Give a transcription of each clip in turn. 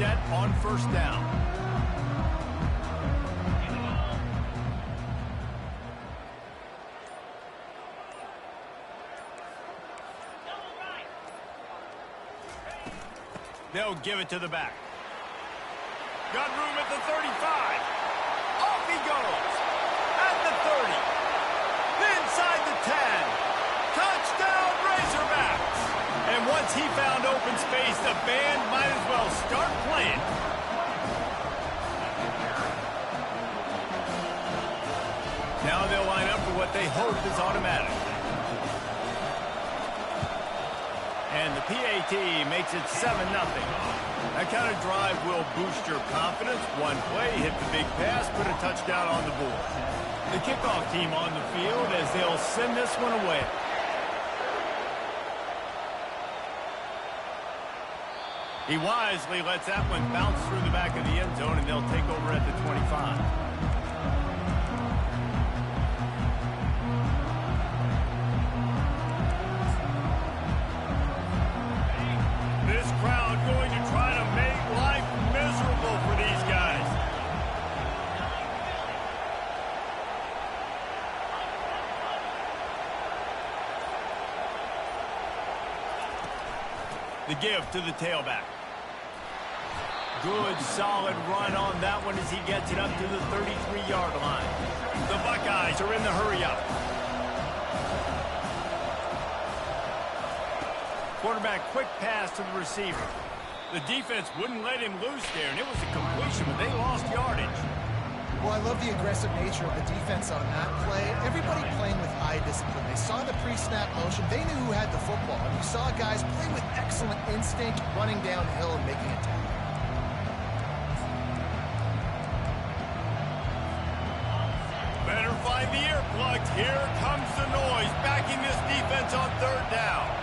set on first down. They'll give it to the back. Got room at the 35. Off he goes. At the 30. Inside the 10. Touchdown, Razorbacks. And once he found open space, the band might as well start playing. Now they'll line up for what they hope is automatic. And the PAT makes it 7-0. That kind of drive will boost your confidence. One play, hit the big pass, put a touchdown on the board. The kickoff team on the field as they'll send this one away. He wisely lets that one bounce through the back of the end zone, and they'll take over at the 25. Going to try to make life miserable for these guys. The give to the tailback. Good, solid run on that one as he gets it up to the 33-yard line. The Buckeyes are in the hurry-up. Quarterback quick pass to the receiver. The defense wouldn't let him loose there, and it was a completion, but they lost yardage. Well, I love the aggressive nature of the defense on that play. Everybody playing with eye discipline. They saw the pre-snap motion. They knew who had the football. And you saw guys play with excellent instinct, running downhill and making a tackle. Better find the earplugs. Here comes the noise, backing this defense on third down.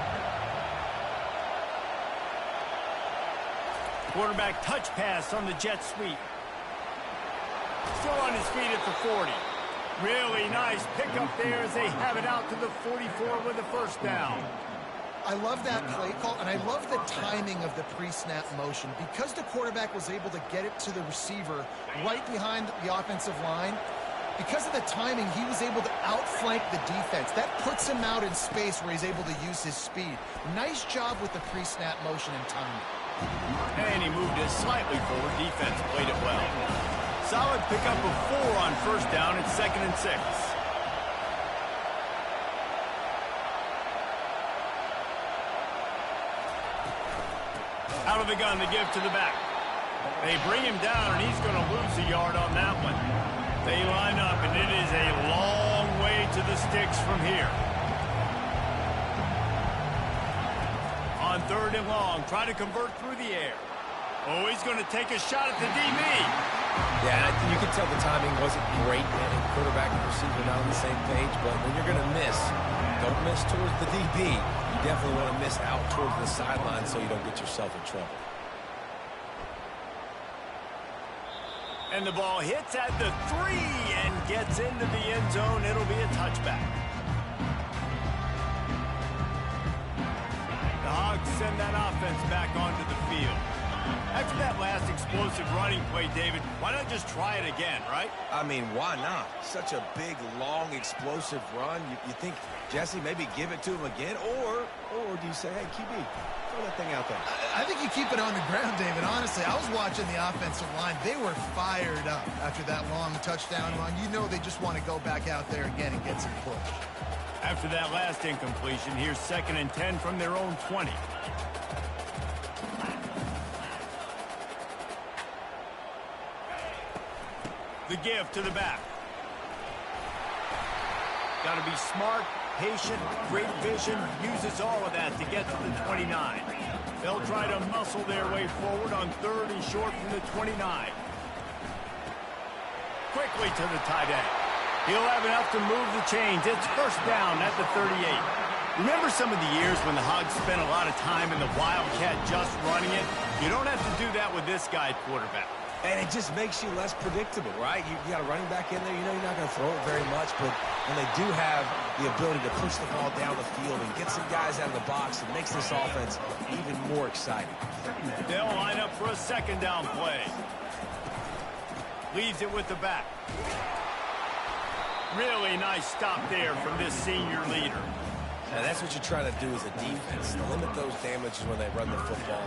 Quarterback touch pass on the jet sweep. Still on his feet at the 40. Really nice pickup there as they have it out to the 44 with a first down. I love that play call, and I love the timing of the pre-snap motion. Because the quarterback was able to get it to the receiver right behind the offensive line, because of the timing, he was able to outflank the defense. That puts him out in space where he's able to use his speed. Nice job with the pre-snap motion and timing. And he moved it slightly forward. Defense played it well. Solid pickup of 4 on first down. It's 2nd and 6. Out of the gun, the give to the back. They bring him down, and he's going to lose a yard on that one. They line up, and it is a long way to the sticks from here. On 3rd and long, try to convert through the air. Oh, he's going to take a shot at the DB. Yeah, you can tell the timing wasn't great, man. Quarterback and receiver not on the same page, but when you're going to miss, don't miss towards the DB. You definitely want to miss out towards the sideline so you don't get yourself in trouble. And the ball hits at the 3 and gets into the end zone. It'll be a touchback. The Hogs send that offense back onto the field. After that last explosive running play, David, why not just try it again, right? I mean, why not? Such a big, long, explosive run. You think, Jesse, maybe give it to him again? Or do you say, hey, QB, throw that thing out there? I think you keep it on the ground, David. Honestly, I was watching the offensive line. They were fired up after that long touchdown run. You know they just want to go back out there again and get some push. After that last incompletion, here's 2nd and 10 from their own 20. The give to the back. Got to be smart, patient, great vision, uses all of that to get to the 29. They'll try to muscle their way forward on 3rd and short from the 29. Quickly to the tight end. He'll have enough to move the chains. It's first down at the 38. Remember some of the years when the Hogs spent a lot of time in the Wildcat just running it? You don't have to do that with this guy quarterback. And it just makes you less predictable, right? You got a running back in there. You know you're not going to throw it very much, but when they do have the ability to push the ball down the field and get some guys out of the box, it makes this offense even more exciting. They'll line up for a second down play. Leaves it with the back. Really nice stop there from this senior leader. Now that's what you're trying to do as a defense. Limit those damages when they run the football.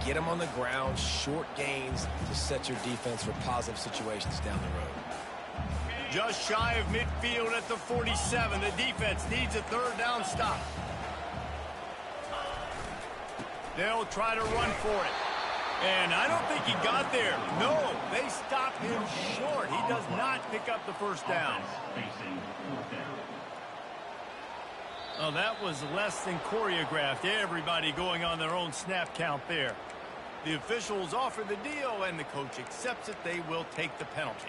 Get them on the ground, short gains to set your defense for positive situations down the road. Just shy of midfield at the 47. The defense needs a third down stop. They'll try to run for it. And I don't think he got there. No, they stopped him short. He does not pick up the first down. Oh, that was less than choreographed. Everybody going on their own snap count there. The officials offer the deal, and the coach accepts it. They will take the penalty.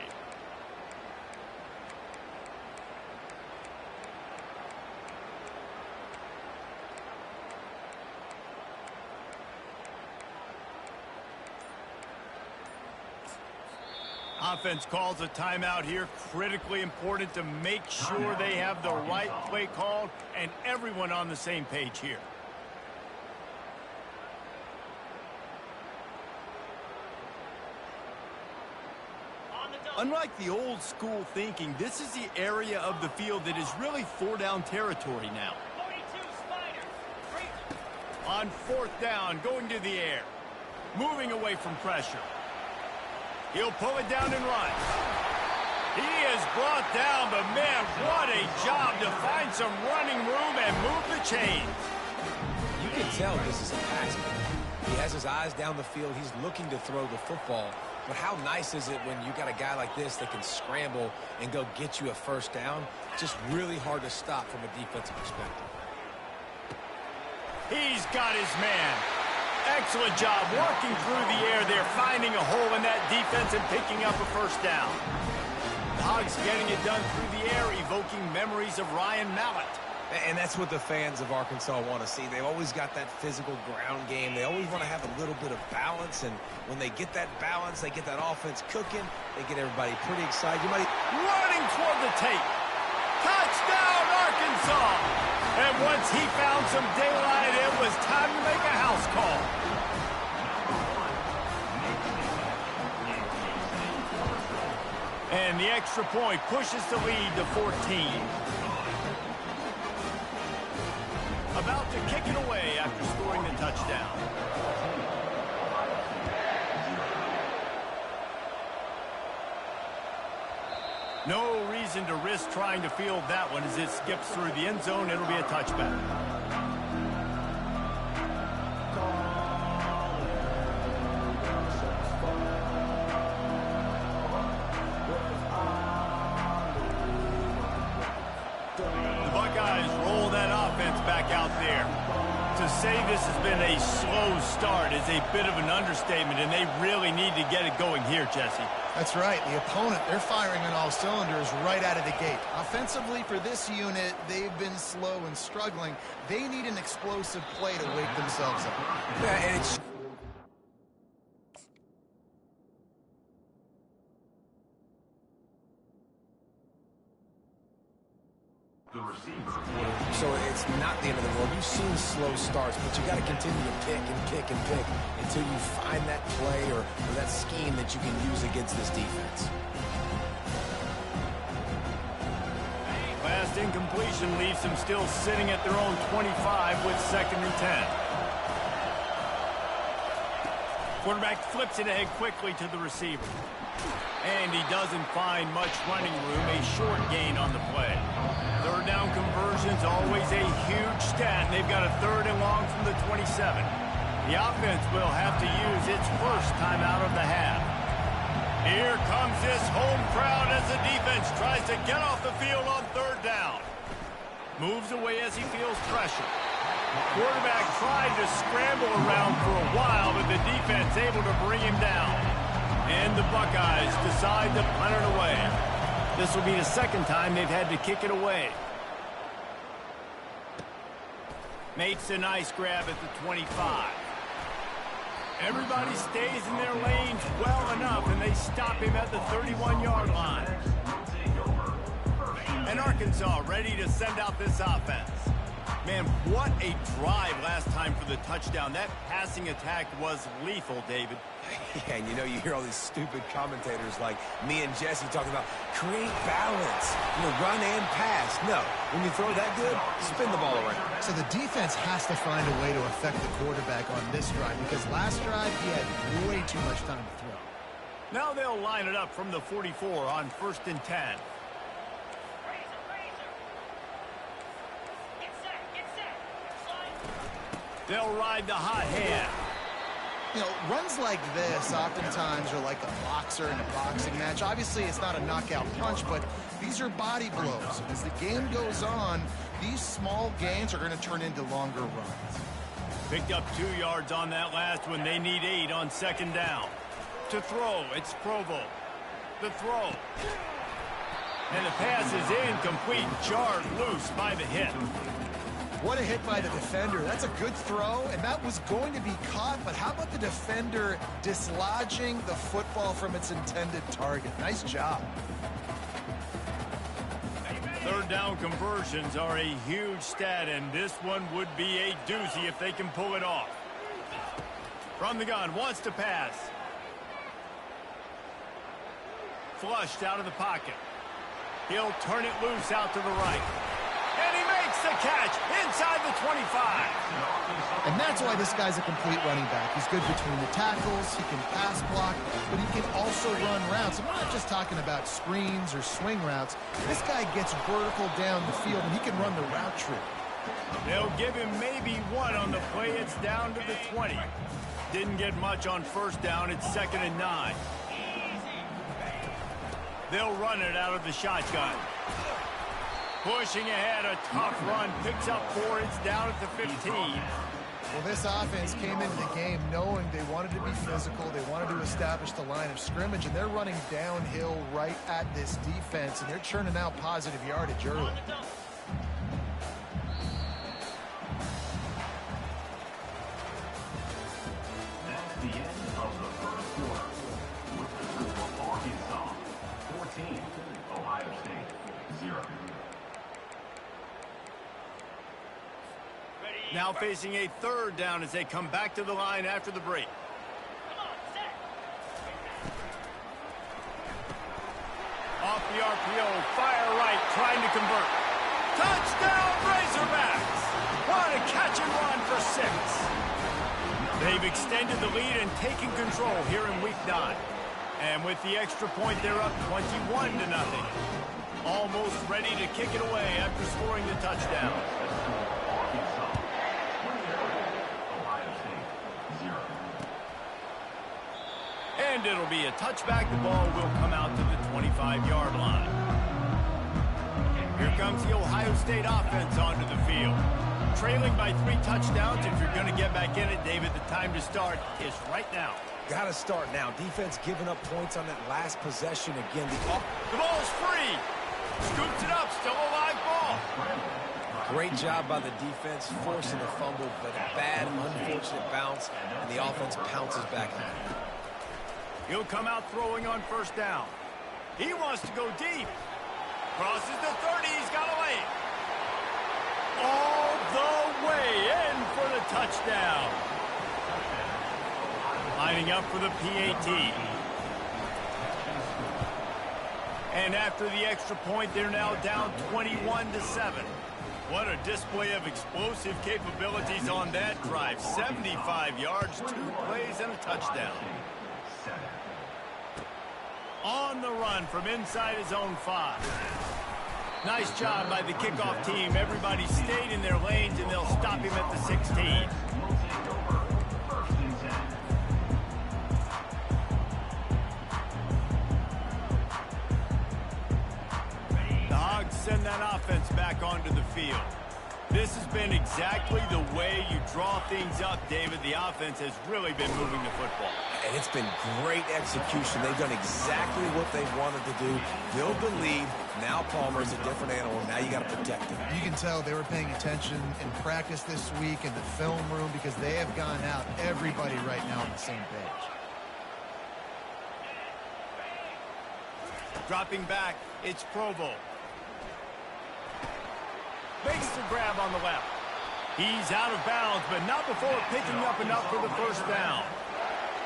Offense calls a timeout here. Critically important to make sure they have the right play called and everyone on the same page here. Unlike the old school thinking, this is the area of the field that is really four-down territory now. On fourth down, going to the air. Moving away from pressure. He'll pull it down and run. He is brought down, but man, what a job to find some running room and move the chains. You can tell this is a pass play. He has his eyes down the field. He's looking to throw the football. But how nice is it when you got a guy like this that can scramble and go get you a first down? Just really hard to stop from a defensive perspective. He's got his man. Excellent job working through the air there, finding a hole in that defense and picking up a first down. The Hogs getting it done through the air, evoking memories of Ryan Mallett. And that's what the fans of Arkansas want to see. They've always got that physical ground game. They always want to have a little bit of balance, and when they get that balance, they get that offense cooking, they get everybody pretty excited. You might... Running toward the tape. Touchdown, Arkansas! And once he found some daylight, it was time to make a house call. And the extra point pushes the lead to 14. About to kick it away after scoring the touchdown. No reason to risk trying to field that one as it skips through the end zone. It'll be a touchback. The Buckeyes roll that offense back out there. To say this has been a slow start is a bit of an understatement, and they really need to get it going here, Jesse. That's right. The opponent, they're firing on all cylinders right out of the gate. Offensively, for this unit, they've been slow and struggling. They need an explosive play to wake themselves up. Yeah, and it's... So it's not the end of the world. You've seen slow starts, but you got to continue to pick and pick and pick until you find that play or that scheme that you can use against this defense. Last incompletion leaves them still sitting at their own 25 with 2nd and 10. Quarterback flips it ahead quickly to the receiver. And he doesn't find much running room, a short gain on the play. Third down conversion's always a huge stat, and they've got a 3rd and long from the 27. The offense will have to use its first timeout of the half. Here comes this home crowd as the defense tries to get off the field on 3rd down. Moves away as he feels pressure. Quarterback tried to scramble around for a while, but the defense able to bring him down. And the Buckeyes decide to punt it away. This will be the 2nd time they've had to kick it away. Makes a nice grab at the 25. Everybody stays in their lanes well enough, and they stop him at the 31-yard line. And Arkansas ready to send out this offense. Man, what a drive last time for the touchdown. That passing attack was lethal, David. Yeah, and you know, you hear all these stupid commentators like me and Jesse talking about create balance, run and pass. No, when you throw that good, spin the ball around. So the defense has to find a way to affect the quarterback on this drive because last drive he had way too much time to throw. Now they'll line it up from the 44 on 1st and 10. They'll ride the hot hand. Runs like this oftentimes are like a boxer in a boxing match. Obviously, it's not a knockout punch, but these are body blows. As the game goes on, these small gains are going to turn into longer runs. Picked up 2 yards on that last one. They need 8 on 2nd down. To throw, it's Provo. The throw. And the pass is incomplete, jarred loose by the hit. What a hit by the defender. That's a good throw, and that was going to be caught, but how about the defender dislodging the football from its intended target? Nice job. 3rd down conversions are a huge stat, and this one would be a doozy if they can pull it off. From the gun, wants to pass. Flushed out of the pocket. He'll turn it loose out to the right. And he makes the catch inside the 25. And that's why this guy's a complete running back. He's good between the tackles, he can pass block, but he can also run routes. And we're not just talking about screens or swing routes. This guy gets vertical down the field, and he can run the route tree. They'll give him maybe 1 on the play. It's down to the 20. Didn't get much on 1st down. It's 2nd and 9. They'll run it out of the shotgun. Pushing ahead, a tough run, picks up 4, it's down at the 15. Well, this offense came into the game knowing they wanted to be physical, they wanted to establish the line of scrimmage, and they're running downhill right at this defense, and they're churning out positive yardage early. That's the end of the 1st quarter. With the score of Arkansas 14, Ohio State 0. Now facing a 3rd down as they come back to the line after the break. Off the RPO, fire right, trying to convert. Touchdown, Razorbacks! What a catch and run for 6. They've extended the lead and taken control here in Week 9. And with the extra point, they're up 21-0. Almost ready to kick it away after scoring the touchdown. And it'll be a touchback. The ball will come out to the 25-yard line. Here comes the Ohio State offense onto the field. Trailing by 3 touchdowns. If you're going to get back in it, David, the time to start is right now. Got to start now. Defense giving up points on that last possession again. The ball's free. Scoops it up. Still a live ball. Great job by the defense, forcing the fumble, but a bad, unfortunate bounce, and the offense pounces back on it. He'll come out throwing on 1st down. He wants to go deep. Crosses the 30. He's got a lane. All the way in for the touchdown. Lining up for the PAT. And after the extra point, they're now down 21-7. What a display of explosive capabilities on that drive. 75 yards, 2 plays, and a touchdown. On the run from inside his own 5. Nice job by the kickoff team. Everybody stayed in their lanes, and they'll stop him at the 16. The Hogs send that offense back onto the field. This has been exactly the way you draw things up, David. The offense has really been moving the football. And it's been great execution. They've done exactly what they wanted to do. Build the lead. Now Palmer's a different animal. Now you got to protect him. You can tell they were paying attention in practice this week in the film room because they have gone out, everybody right now on the same page. Dropping back, it's Provo. Makes the grab on the left. He's out of bounds, but not before picking up enough for the first down.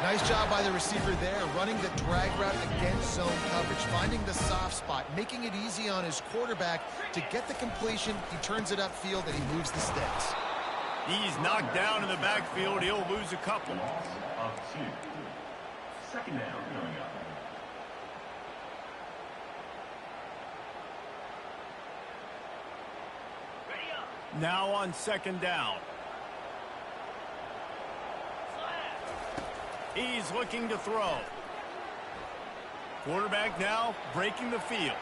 Nice job by the receiver there, running the drag route against zone coverage, finding the soft spot, making it easy on his quarterback to get the completion. He turns it upfield, and he moves the sticks. He's knocked down in the backfield. He'll lose a couple. Of 2. Second down coming up. Now on second down. He's looking to throw. Quarterback now breaking the field.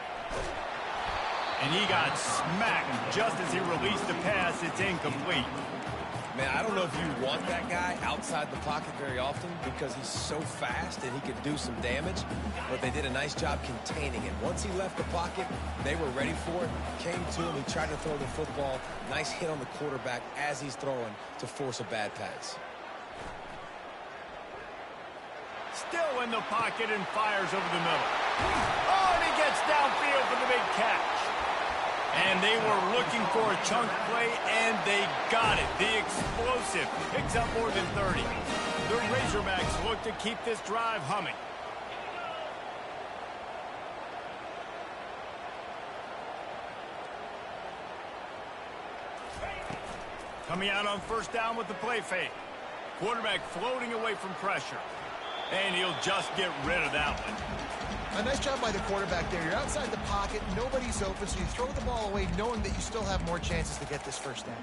And he got smacked just as he released the pass. It's incomplete. Man, I don't know if you want that guy outside the pocket very often because he's so fast and he could do some damage, but they did a nice job containing him. Once he left the pocket, they were ready for it, came to him, he tried to throw the football. Nice hit on the quarterback as he's throwing to force a bad pass. Still in the pocket and fires over the middle. Oh, and he gets downfield for the big catch. And they were looking for a chunk play, and they got it. The explosive picks up more than 30. The Razorbacks look to keep this drive humming. Coming out on first down with the play fake. Quarterback floating away from pressure. And he'll just get rid of that one. A nice job by the quarterback there. You're outside the pocket, nobody's open, so you throw the ball away knowing that you still have more chances to get this first down.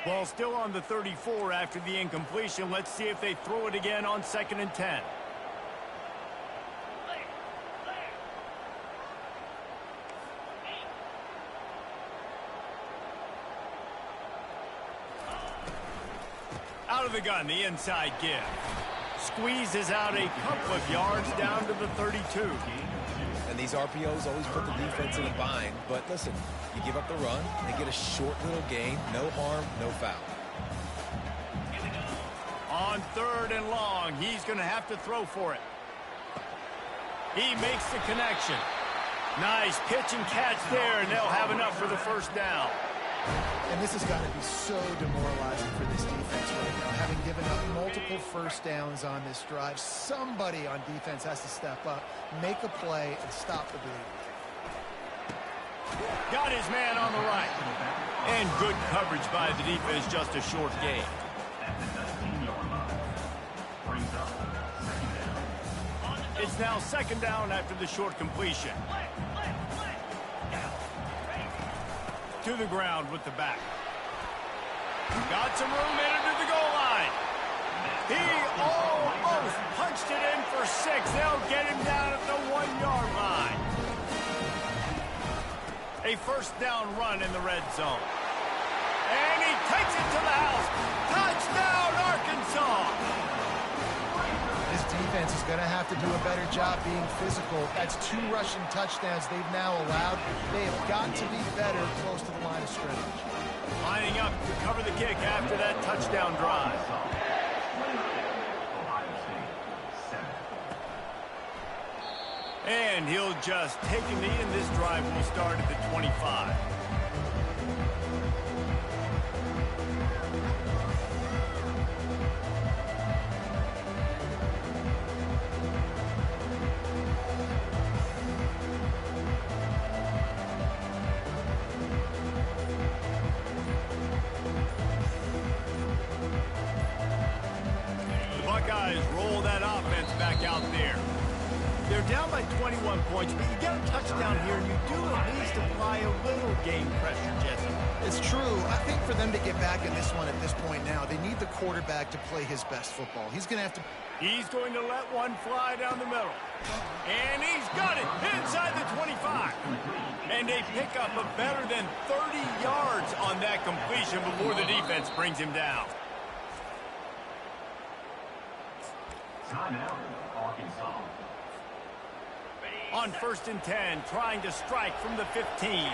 Ball still on the 34 after the incompletion. Let's see if they throw it again on 2nd and 10. Out of the gun, the inside give. Squeezes out a couple of yards down to the 32. And these RPOs always put the defense in a bind. But listen, you give up the run, they get a short little gain, no harm, no foul. On 3rd and long, he's going to have to throw for it. He makes the connection. Nice pitch and catch there, and they'll have enough for the first down. And this has got to be so demoralizing for this defense right now. Having given up multiple first downs on this drive, somebody on defense has to step up, make a play, and stop the bleed. Got his man on the right. And good coverage by the defense, just a short gain. At the 19-yard line. Brings up second down. It's now 2nd down after the short completion. To the ground with the back. Got some room in into the goal line. He almost punched it in for 6. They'll get him down at the 1-yard line. A first down run in the red zone. And he takes it to the house. Touchdown, Arkansas! This defense is going to have to do a better job being physical. That's 2 rushing touchdowns they've now allowed. They have got to be better close to the line of scrimmage. Lining up to cover the kick after that touchdown drive. Ohio State 7. And he'll just take a knee, and this drive will start at the 25. Roll that offense back out there. They're down by 21 points, but you get a touchdown here, and you do at least apply a little game pressure, Jesse. It's true. I think for them to get back in this one at this point now, they need the quarterback to play his best football. He's going to have to... He's going to let one fly down the middle. And he's got it inside the 25. And they pick up a better than 30 yards on that completion before the defense brings him down. Timeout, Arkansas. On 1st and 10, trying to strike from the 15.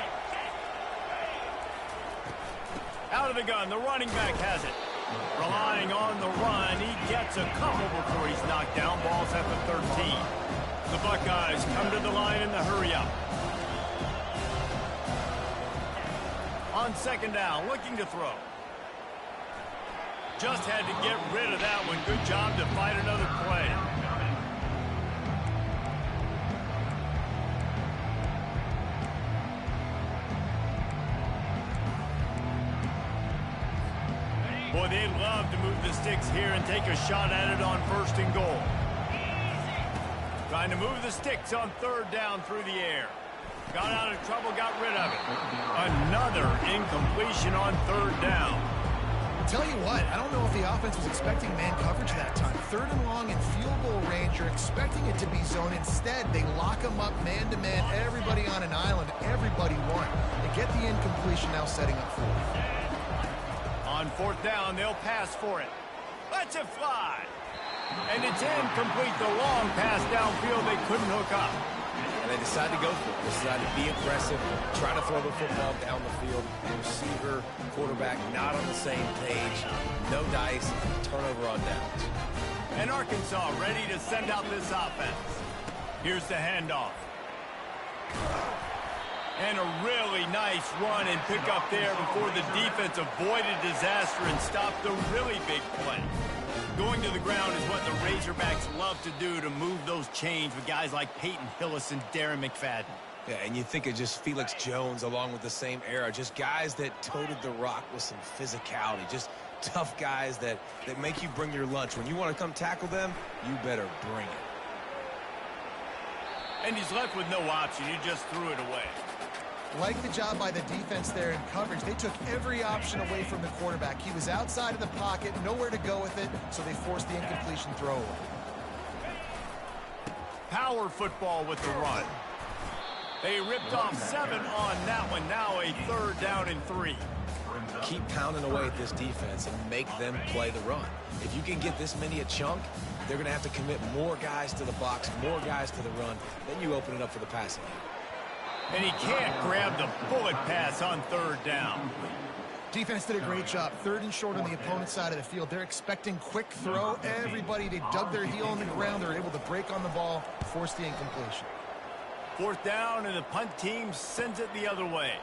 Out of the gun, the running back has it. Relying on the run, he gets a couple before he's knocked down. Ball's at the 13. The Buckeyes come to the line in the hurry-up. On 2nd down, looking to throw. Just had to get rid of that one. Good job to fight another play. Boy, they'd love to move the sticks here and take a shot at it on 1st and goal. Trying to move the sticks on 3rd down through the air. Got out of trouble, got rid of it. Another incompletion on 3rd down. Tell you what, I don't know if the offense was expecting man coverage that time. 3rd and long in field goal range, you're expecting it to be zone. Instead, they lock them up man-to-man, everybody on an island, everybody won. They get the incompletion, now setting up 4th. On 4th down, they'll pass for it. Let's it fly. And it's incomplete. The long pass downfield, they couldn't hook up. And they decided to go for it. They decided to be aggressive, try to throw the football down the field. The receiver, quarterback, not on the same page. No dice, turnover on downs. And Arkansas ready to send out this offense. Here's the handoff. And a really nice run and pick up there before the defense avoided disaster and stopped a really big play. Going to the ground is what the Razorbacks love to do, to move those chains with guys like Peyton Hillis and Darren McFadden. Yeah, and you think of just Felix Jones along with the same era, just guys that toted the rock with some physicality, just tough guys that make you bring your lunch. When you want to come tackle them, you better bring it. And he's left with no option. He just threw it away. Like the job by the defense there in coverage. They took every option away from the quarterback. He was outside of the pocket, nowhere to go with it, so they forced the incompletion throwaway. Power football with the run. They ripped off 7 on that one. Now a 3rd down and 3. Keep pounding away at this defense and make them play the run. If you can get this many a chunk, they're going to have to commit more guys to the box, more guys to the run. Then you open it up for the passing game. And he can't grab the bullet pass on 3rd down. Defense did a great job. 3rd and short on the opponent's side of the field. They're expecting quick throw. Everybody, they dug their heel in the ground. They're able to break on the ball, force the incompletion. 4th down, and the punt team sends it the other way.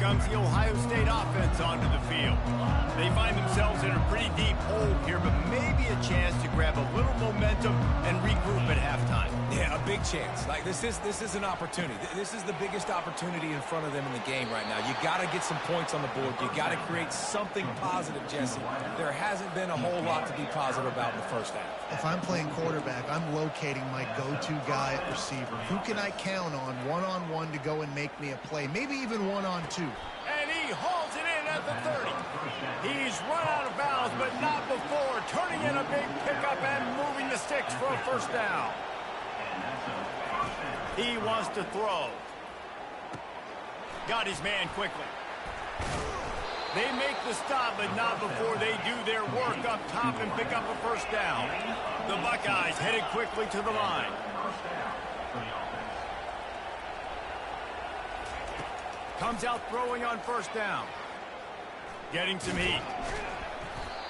Comes the Ohio State offense onto the field. They find themselves in a pretty deep hole here, but maybe a chance to grab a little momentum and regroup at halftime. Yeah, a big chance. Like this is an opportunity. This is the biggest opportunity in front of them in the game right now. You got to get some points on the board. You got to create something positive, Jesse. There hasn't been a whole lot to be positive about in the first half. If I'm playing quarterback, I'm locating my go-to guy at receiver. Who can I count on one-on-one to go and make me a play? Maybe even one-on-two. And he hauls it in at the 30. He's run out of bounds, but not before. Turning in a big pickup and moving the sticks for a 1st down. He wants to throw. Got his man quickly. They make the stop, but not before they do their work up top and pick up a 1st down. The Buckeyes headed quickly to the line. Comes out throwing on 1st down. Getting some heat.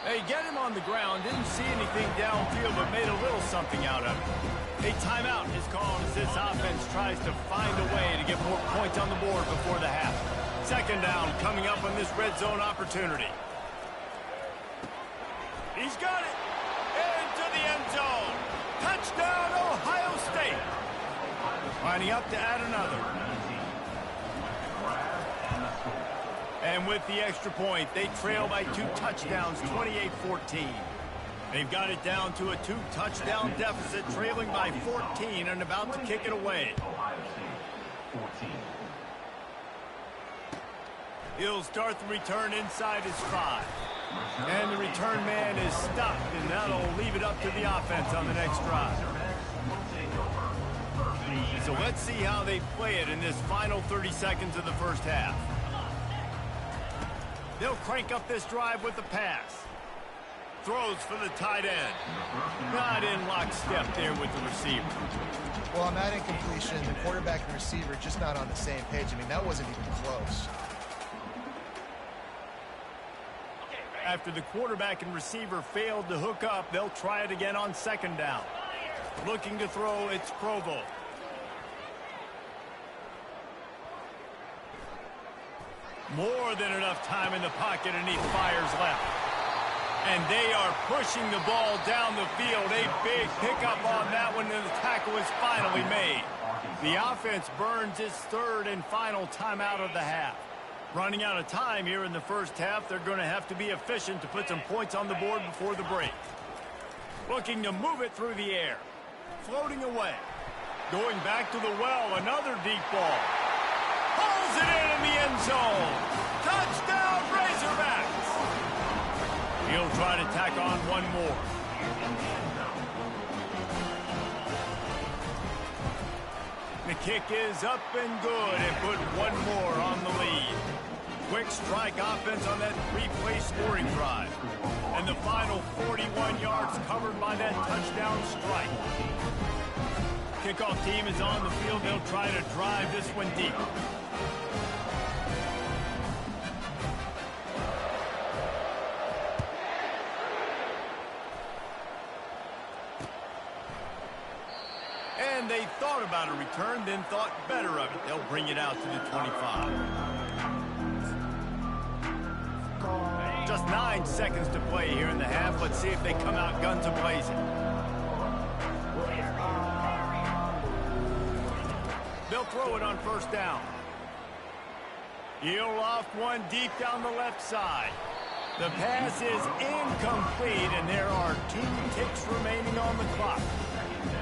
They get him on the ground. Didn't see anything downfield, but made a little something out of it. A timeout is called as this offense tries to find a way to get more points on the board before the half. 2nd down coming up on this red zone opportunity. He's got it. Into the end zone. Touchdown, Ohio State. Lining up to add another. And with the extra point, they trail by 2 touchdowns, 28-14. They've got it down to a 2-touchdown deficit, trailing by 14 and about to kick it away. Ohio State, 14. He'll start the return inside his 5. And the return man is stopped, and that'll leave it up to the offense on the next drive. So let's see how they play it in this final 30 seconds of the first half. They'll crank up this drive with the pass. Throws for the tight end. Not in lockstep there with the receiver. Well, on that incompletion, the quarterback and receiver just not on the same page. I mean, that wasn't even close. After the quarterback and receiver failed to hook up, they'll try it again on second down. Looking to throw, it's Provo. More than enough time in the pocket, and he fires left. And they are pushing the ball down the field. A big pickup on that one, and the tackle is finally made. The offense burns its third and final timeout of the half. Running out of time here in the first half, they're going to have to be efficient to put some points on the board before the break. Looking to move it through the air. Floating away. Going back to the well, another deep ball. Pulls it in the end zone. Touchdown, Razorbacks! He'll try to tack on one more. The kick is up and good, and put one more on the lead. Quick strike offense on that three-play scoring drive. And the final 41 yards covered by that touchdown strike. Kickoff team is on the field. They'll try to drive this one deep. And they thought about a return, then thought better of it. They'll bring it out to the 25. Just 9 seconds to play here in the half. Let's see if they come out guns a-blazing. They'll throw it on first down. He'll loft one deep down the left side. The pass is incomplete, and there are 2 ticks remaining on the clock.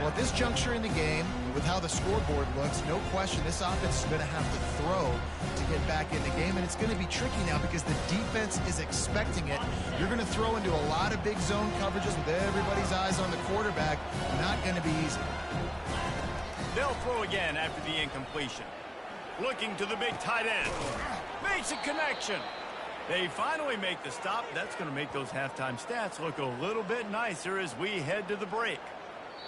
Well, at this juncture in the game, with how the scoreboard looks, no question this offense is going to have to throw to get back in the game, and it's going to be tricky now because the defense is expecting it. You're going to throw into a lot of big zone coverages with everybody's eyes on the quarterback. Not going to be easy. They'll throw again after the incompletion. Looking to the big tight end. Makes a connection. They finally make the stop. That's going to make those halftime stats look a little bit nicer as we head to the break.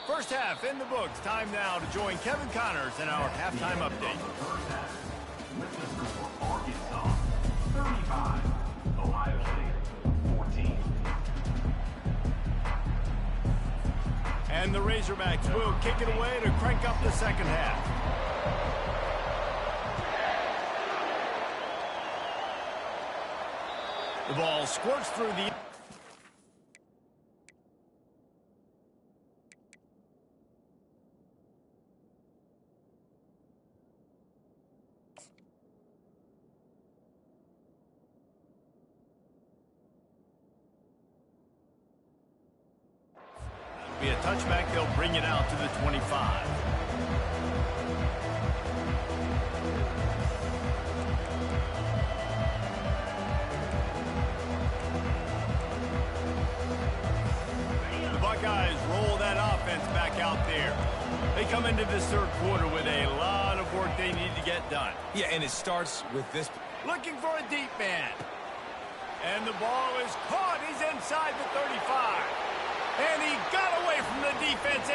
First half in the books. Time now to join Kevin Connors in our halftime update. With the score, Arkansas 35, Ohio State 14. And the Razorbacks will kick it away to crank up the second half. The ball squirts through the... Be a touchback. They'll bring it out to the 25. The Buckeyes roll that offense back out there. They come into this third quarter with a lot of work they need to get done. Yeah, and it starts with this. Looking for a deep man. And the ball is caught. He's inside the 35. And he got away from the defense.